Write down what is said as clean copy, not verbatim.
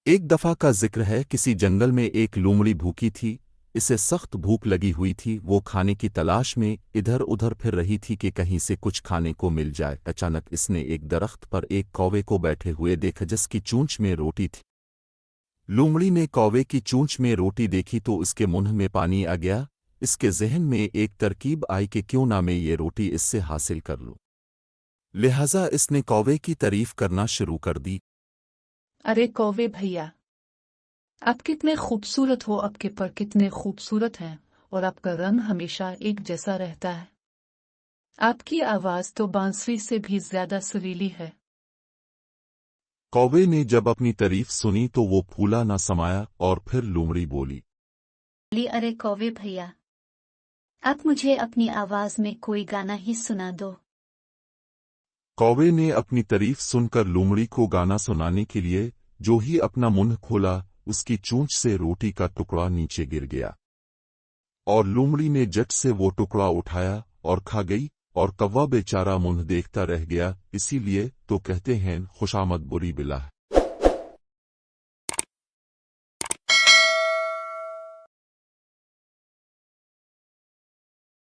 ایک دفعہ کا ذکر ہے، کسی جنگل میں ایک لومڑی بھوکی تھی۔ اسے سخت بھوک لگی ہوئی تھی، وہ کھانے کی تلاش میں ادھر ادھر پھر رہی تھی کہ کہیں سے کچھ کھانے کو مل جائے۔ اچانک اس نے ایک درخت پر ایک کوے کو بیٹھے ہوئے دیکھا جس کی چونچ میں روٹی تھی۔ لومڑی نے کوے کی چونچ میں روٹی دیکھی تو اس کے منہ میں پانی آ گیا۔ اس کے ذہن میں ایک ترکیب آئی کہ کیوں نہ میں یہ روٹی اس سے حاصل کر لوں، لہذا اس نے کوے کی تعریف کرنا شروع کر دی۔ ارے کوے بھیا، آپ کتنے خوبصورت ہو، آپ کے پر کتنے خوبصورت ہیں، اور آپ کا رنگ ہمیشہ ایک جیسا رہتا ہے۔ آپ کی آواز تو بانسری سے بھی زیادہ سریلی ہے۔ کوے نے جب اپنی تعریف سنی تو وہ پھولا نہ سمایا، اور پھر لومڑی بولی، ارے کوے بھیا، آپ مجھے اپنی آواز میں کوئی گانا ہی سنا دو۔ کوے نے اپنی تعریف سن کر لومڑی کو گانا سنانے کے لیے جو ہی اپنا منہ کھولا، اس کی چونچ سے روٹی کا ٹکڑا نیچے گر گیا، اور لومڑی نے جٹ سے وہ ٹکڑا اٹھایا اور کھا گئی، اور کوا بیچارہ منہ دیکھتا رہ گیا۔ اسی لیے تو کہتے ہیں خوشامد بری بلا ہے۔